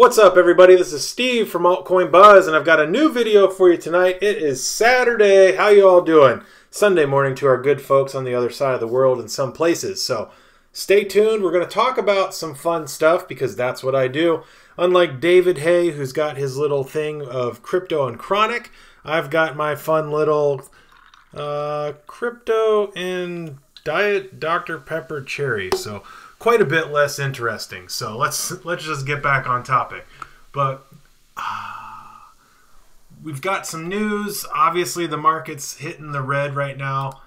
What's up, everybody? This is Steve from AltCoin Buzz, and I've got a new video for you tonight. It is Saturday. How you all doing? Sunday morning to our good folks on the other side of the world in some places. So stay tuned. We're going to talk about some fun stuff because that's what I do. Unlike David Hay, who's got his little thing of crypto and chronic, I've got my fun little crypto and Diet Dr. Pepper cherry. So quite a bit less interesting. So let's just get back on topic. But we've got some news. Obviously, the market's hitting the red right now.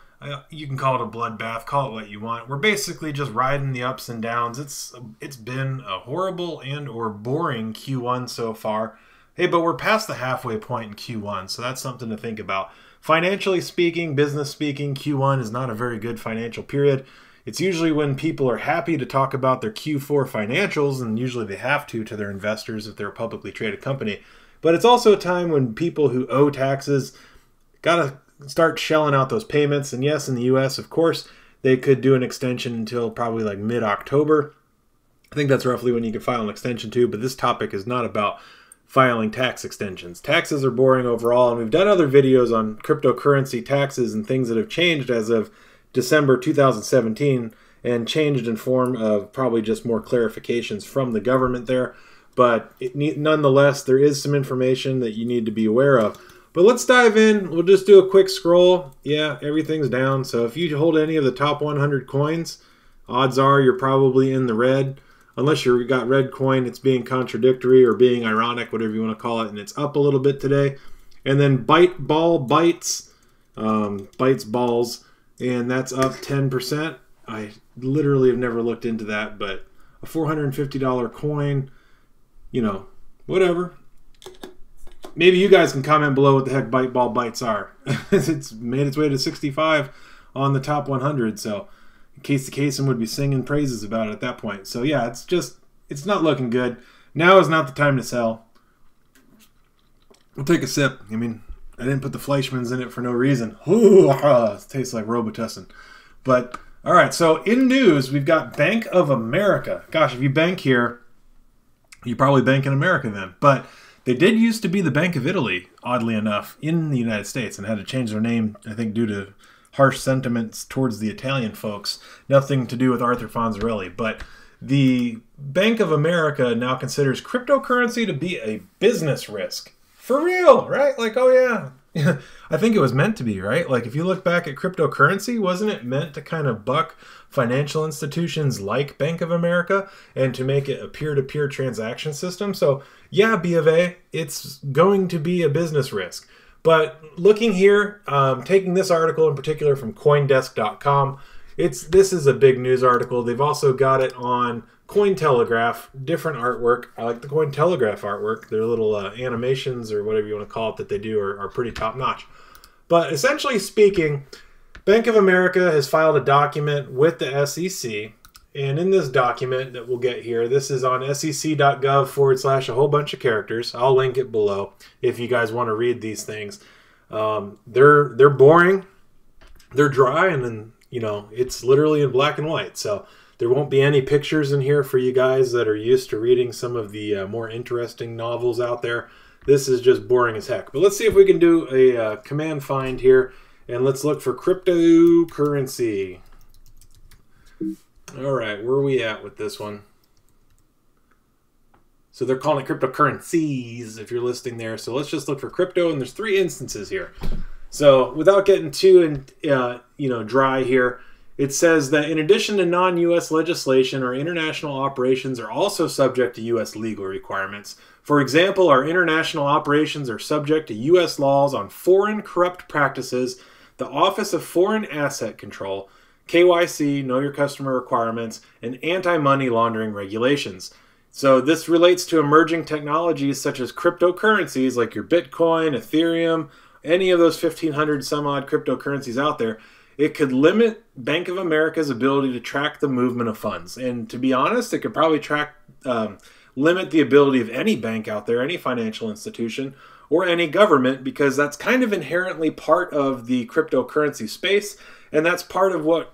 You can call it a bloodbath. Call it what you want. We're basically just riding the ups and downs. It's been a horrible and or boring Q1 so far. Hey, but we're past the halfway point in Q1, so that's something to think about. Financially speaking, business speaking, Q1 is not a very good financial period. It's usually when people are happy to talk about their Q4 financials, and usually they have to their investors if they're a publicly traded company. But it's also a time when people who owe taxes got to start shelling out those payments. And yes, in the US, of course, they could do an extension until probably like mid-October. I think that's roughly when you can file an extension too, but this topic is not about filing tax extensions. Taxes are boring overall, and we've done other videos on cryptocurrency taxes and things that have changed as of December 2017 and changed in form of probably just more clarifications from the government there. But nonetheless, there is some information that you need to be aware of. But let's dive in. We'll just do a quick scroll. Yeah, everything's down. So if you hold any of the top 100 coins, odds are you're probably in the red. Unless you've got red coin, it's being contradictory or being ironic, whatever you want to call it, and it's up a little bit today. And then bites balls, and that's up 10%. I literally have never looked into that, but a $450 coin, you know, whatever. Maybe you guys can comment below what the heck bite ball bites are. It's made its way to 65 on the top 100, so Casey Kasem would be singing praises about it at that point. So yeah, it's not looking good. Now is not the time to sell. We'll take a sip. I mean, I didn't put the Fleischmann's in it for no reason. Ooh, it tastes like Robitussin. But, all right, so in news, we've got Bank of America. Gosh, if you bank here, you probably bank in America then. But they did used to be the Bank of Italy, oddly enough, in the United States, and had to change their name, I think, due to harsh sentiments towards the Italian folks. Nothing to do with Arthur Fonzarelli. But the Bank of America now considers cryptocurrency to be a business risk. For real, right? Like, oh yeah. I think it was meant to be, right? Like, if you look back at cryptocurrency, wasn't it meant to kind of buck financial institutions like Bank of America and to make it a peer-to-peer transaction system? So, yeah, B of A, it's going to be a business risk. But looking here, taking this article in particular from Coindesk.com, this is a big news article. They've also got it on Cointelegraph, different artwork. I like the Cointelegraph artwork. Their little animations or whatever you want to call it that they do are pretty top-notch. But essentially speaking, Bank of America has filed a document with the SEC. And in this document that we'll get here, this is on sec.gov / a whole bunch of characters. I'll link it below if you guys want to read these things. They're boring, they're dry, and then, you know, it's literally in black and white. So there won't be any pictures in here for you guys that are used to reading some of the more interesting novels out there. This is just boring as heck. But let's see if we can do a command find here, and let's look for cryptocurrency. All right, where are we at with this one? So they're calling it cryptocurrencies if you're listing there. So let's just look for crypto, and there's 3 instances here. So without getting too dry here, it says that in addition to non-U.S. legislation, our international operations are also subject to U.S. legal requirements. For example, our international operations are subject to U.S. laws on foreign corrupt practices, the Office of Foreign Asset Control, KYC, Know Your Customer requirements, and anti-money laundering regulations. So this relates to emerging technologies such as cryptocurrencies like your Bitcoin, Ethereum, any of those 1,500 some odd cryptocurrencies out there. It could limit Bank of America's ability to track the movement of funds. And to be honest, it could probably limit the ability of any bank out there, any financial institution, or any government, because that's kind of inherently part of the cryptocurrency space. And that's part of what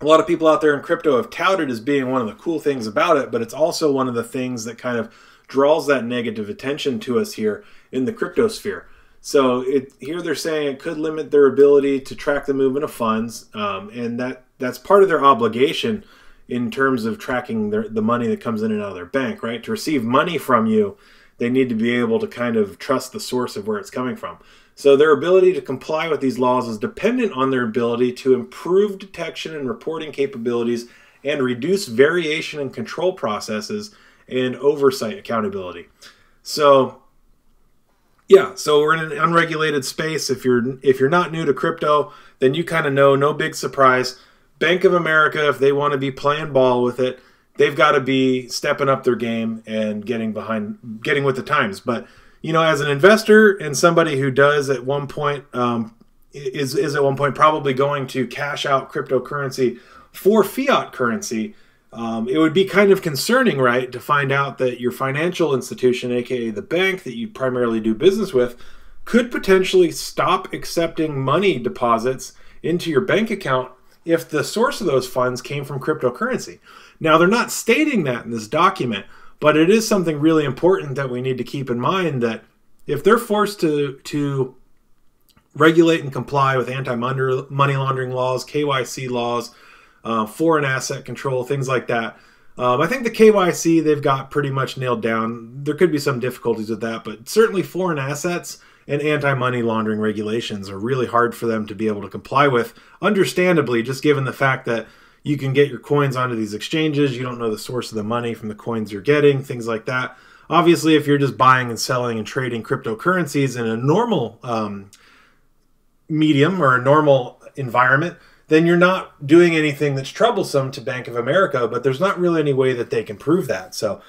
a lot of people out there in crypto have touted as being one of the cool things about it, but it's also one of the things that kind of draws that negative attention to us here in the crypto sphere. So here they're saying it could limit their ability to track the movement of funds, and that's part of their obligation in terms of tracking the money that comes in and out of their bank, right? To receive money from you, they need to be able to kind of trust the source of where it's coming from. So their ability to comply with these laws is dependent on their ability to improve detection and reporting capabilities and reduce variation and control processes and oversight accountability. So yeah, so we're in an unregulated space. If you're not new to crypto, then you kind of know, no big surprise. Bank of America, if they want to be playing ball with it, they've got to be stepping up their game and getting with the times. But as an investor and somebody who does at one point is at one point probably going to cash out cryptocurrency for fiat currency, it would be kind of concerning, right, to find out that your financial institution, aka the bank that you primarily do business with, could potentially stop accepting money deposits into your bank account if the source of those funds came from cryptocurrency. Now, they're not stating that in this document, but it is something really important that we need to keep in mind, that if they're forced to regulate and comply with anti-money laundering laws, KYC laws, foreign asset control, things like that. I think the KYC they've got pretty much nailed down. There could be some difficulties with that, but certainly foreign assets and anti-money laundering regulations are really hard for them to be able to comply with, understandably, just given the fact that you can get your coins onto these exchanges. You don't know the source of the money from the coins you're getting, things like that. Obviously, if you're just buying and selling and trading cryptocurrencies in a normal medium or a normal environment, then you're not doing anything that's troublesome to Bank of America, but there's not really any way that they can prove that. So,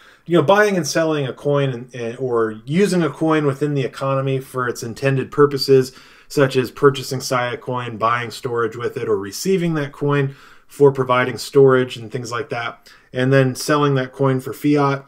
buying and selling a coin or using a coin within the economy for its intended purposes, such as purchasing cited coin, buying storage with it, or receiving that coin for providing storage and things like that, and then selling that coin for fiat,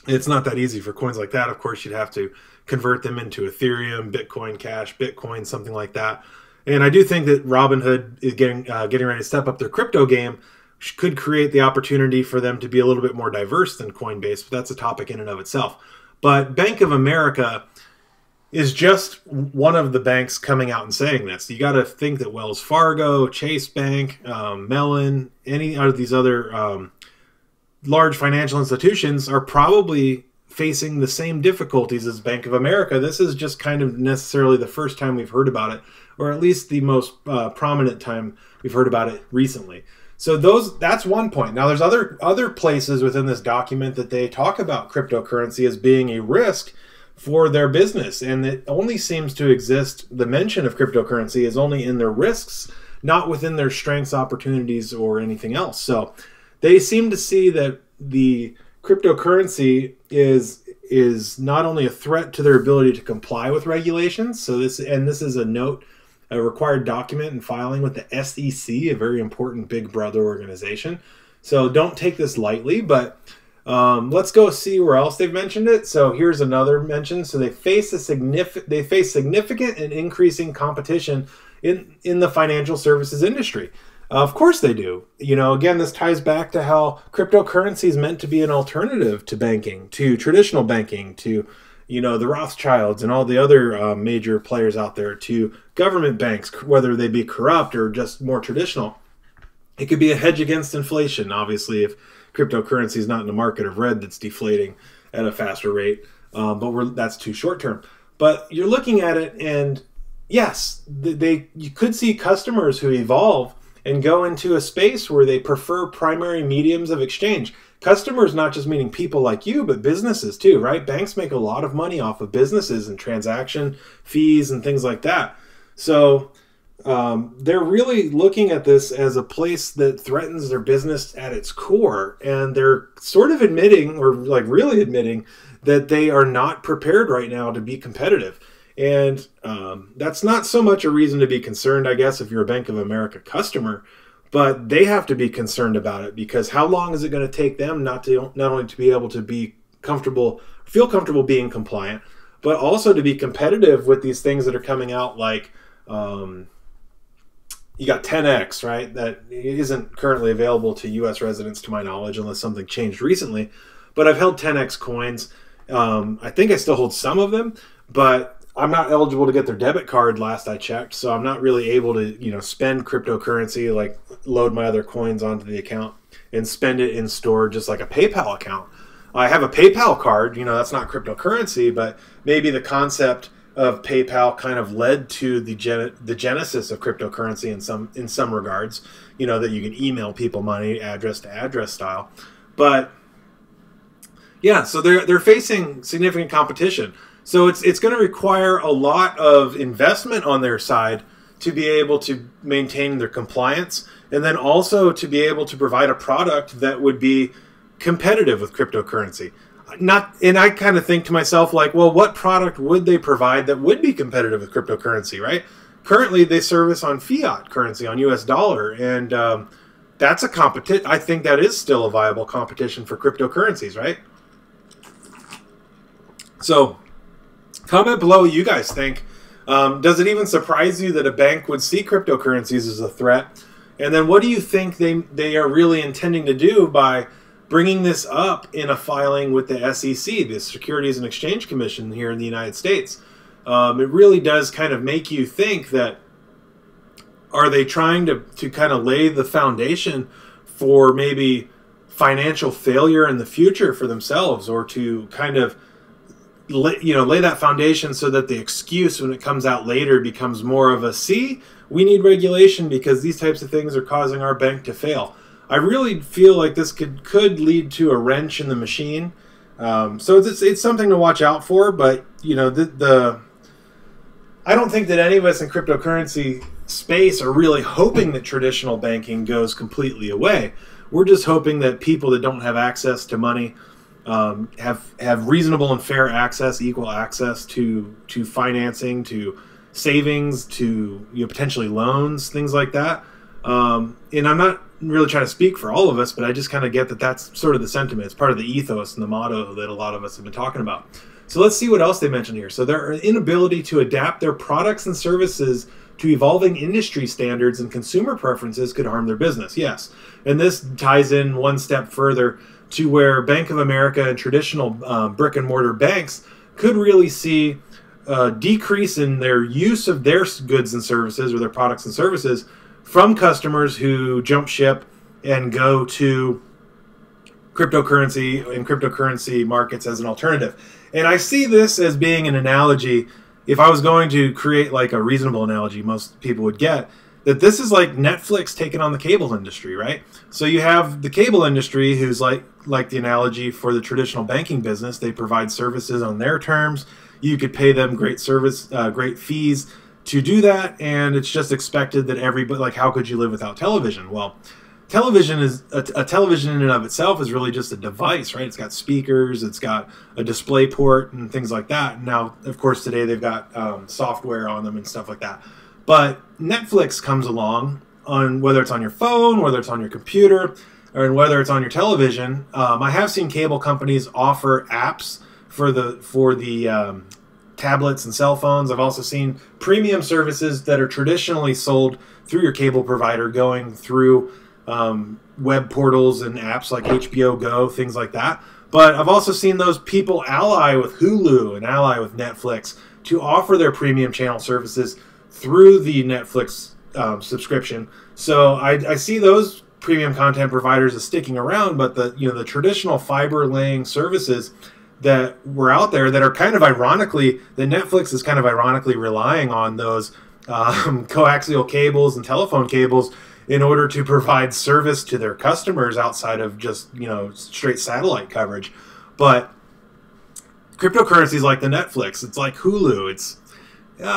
it's not that easy for coins like that. Of course, you'd have to convert them into Ethereum, Bitcoin Cash, Bitcoin, something like that. And I do think that Robinhood is getting ready to step up their crypto game, which could create the opportunity for them to be a little bit more diverse than Coinbase, but that's a topic in and of itself. But Bank of America is just one of the banks coming out and saying this. You got to think that Wells Fargo, Chase Bank, Mellon, any of these other large financial institutions are probably facing the same difficulties as Bank of America. This is just kind of necessarily the first time we've heard about it, or at least the most prominent time we've heard about it recently. So that's one point. Now, there's other places within this document that they talk about cryptocurrency as being a risk for their business, and it only seems to exist, the mention of cryptocurrency is only in their risks, not within their strengths, opportunities, or anything else. So they seem to see that the cryptocurrency is not only a threat to their ability to comply with regulations. So this is a required document and filing with the SEC, a very important big brother organization. So don't take this lightly, but let's go see where else they've mentioned it. So here's another mention. So they face significant and increasing competition in the financial services industry. Of course they do. Again, this ties back to how cryptocurrency is meant to be an alternative to banking, to traditional banking, to the Rothschilds and all the other major players out there, to government banks, whether they be corrupt or just more traditional. It could be a hedge against inflation, obviously, if cryptocurrency is not in a market of red that's deflating at a faster rate, but that's too short term. But you're looking at it, and yes, you could see customers who evolve and go into a space where they prefer primary mediums of exchange. Customers, not just meaning people like you, but businesses too, right? Banks make a lot of money off of businesses and transaction fees and things like that. So they're really looking at this as a place that threatens their business at its core. And they're sort of admitting, or like really admitting, that they are not prepared right now to be competitive. And that's not so much a reason to be concerned, I guess, if you're a Bank of America customer, but they have to be concerned about it, because how long is it going to take them not only to be able to be comfortable, feel comfortable being compliant, but also to be competitive with these things that are coming out, like you got 10x, right? That isn't currently available to U.S. residents, to my knowledge, unless something changed recently. but I've held 10x coins. I think I still hold some of them, but I'm not eligible to get their debit card last I checked, so I'm not really able to, spend cryptocurrency, like load my other coins onto the account and spend it in store just like a PayPal account. I have a PayPal card, that's not cryptocurrency, but maybe the concept of PayPal kind of led to the genesis of cryptocurrency in some regards, that you can email people money address to address style. But yeah, so they're facing significant competition. So it's going to require a lot of investment on their side to be able to maintain their compliance, and then also to be able to provide a product that would be competitive with cryptocurrency. And I kind of think to myself, like, well, what product would they provide that would be competitive with cryptocurrency, right? Currently, they service on fiat currency, on US dollar, and that's a competition. I think that is still a viable competition for cryptocurrencies, right? So, comment below what you guys think. Does it even surprise you that a bank would see cryptocurrencies as a threat? And then what do you think they are really intending to do by bringing this up in a filing with the SEC, the Securities and Exchange Commission here in the United States? It really does kind of make you think that, are they trying to kind of lay the foundation for maybe financial failure in the future for themselves, or to kind of lay that foundation so that the excuse when it comes out later becomes more of a, see, we need regulation because these types of things are causing our bank to fail. I really feel like this could lead to a wrench in the machine. So it's something to watch out for. But I don't think that any of us in cryptocurrency space are really hoping that traditional banking goes completely away. We're just hoping that people that don't have access to money have reasonable and fair access, equal access to financing, to savings, to potentially loans, things like that. And I'm not really trying to speak for all of us, but I just kind of get that that's sort of the sentiment. It's part of the ethos and the motto that a lot of us have been talking about. So let's see what else they mentioned here. So their inability to adapt their products and services to evolving industry standards and consumer preferences could harm their business. Yes. And this ties in one step further to where Bank of America and traditional brick and mortar banks could really see a decrease in their use of their goods and services, or their products and services, from customers who jump ship and go to cryptocurrency and cryptocurrency markets as an alternative. And I see this as being an analogy. If I was going to create like a reasonable analogy most people would get, that this is like Netflix taking on the cable industry, right? So you have the cable industry, who's like the analogy for the traditional banking business. They provide services on their terms. You could pay them great fees to do that, and it's just expected that everybody, like, how could you live without television? Well, television is a television in and of itself is really just a device, right? It's got speakers, it's got a display port and things like that. Now, of course, today they've got software on them and stuff like that. But Netflix comes along, on whether it's on your phone, whether it's on your computer, or whether it's on your television. I have seen cable companies offer apps for the tablets and cell phones. I've also seen premium services that are traditionally sold through your cable provider going through web portals and apps like HBO Go, things like that. But I've also seen those people ally with Hulu and ally with Netflix to offer their premium channel services through the Netflix subscription. So I see those premium content providers as sticking around, but the traditional fiber laying services that were out there that are kind of ironically, that Netflix is kind of ironically relying on those coaxial cables and telephone cables in order to provide service to their customers outside of just straight satellite coverage. But cryptocurrency is like the Netflix. It's like Hulu. It's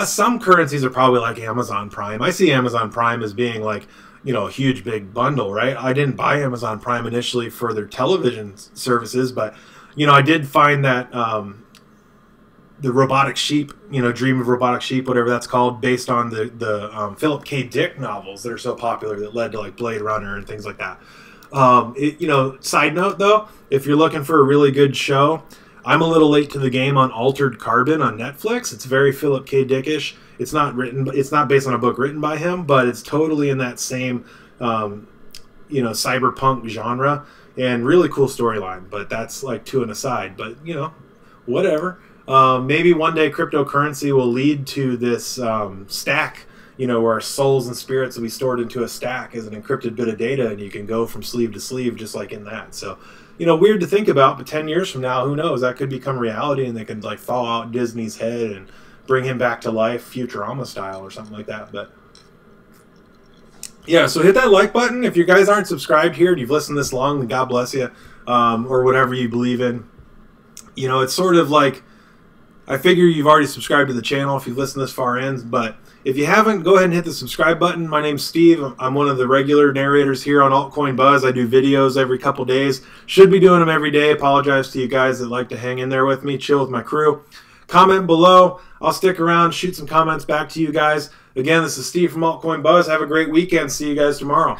some currencies are probably like Amazon Prime. I see Amazon Prime as being like a huge big bundle, right? I didn't buy Amazon Prime initially for their television services, but I did find that the Robotic Sheep, Dream of Robotic Sheep, whatever that's called, based on the Philip K. Dick novels that are so popular that led to like Blade Runner and things like that. Side note though, if you're looking for a really good show, I'm a little late to the game on Altered Carbon on Netflix. It's very Philip K. Dickish. It's not based on a book written by him, but it's totally in that same cyberpunk genre. and really cool storyline. But that's like to an aside. But you know, whatever. Maybe one day cryptocurrency will lead to this stack, you know, where our souls and spirits will be stored into a stack as an encrypted bit of data, and you can go from sleeve to sleeve just like in that. So, you know, weird to think about, but 10 years from now, who knows? That could become reality, and they could like thaw out Disney's head and bring him back to life, Futurama style or something like that. But yeah, so hit that like button. If you guys aren't subscribed here and you've listened this long, then God bless you, or whatever you believe in. You know, it's sort of like, I figure you've already subscribed to the channel if you've listened this far in, but if you haven't, go ahead and hit the subscribe button. My name's Steve. I'm one of the regular narrators here on AltCoin Buzz. I do videos every couple days. Should be doing them every day. Apologize to you guys that like to hang in there with me, chill with my crew. Comment below. I'll stick around, shoot some comments back to you guys. Again, this is Steve from AltCoin Buzz. Have a great weekend. See you guys tomorrow.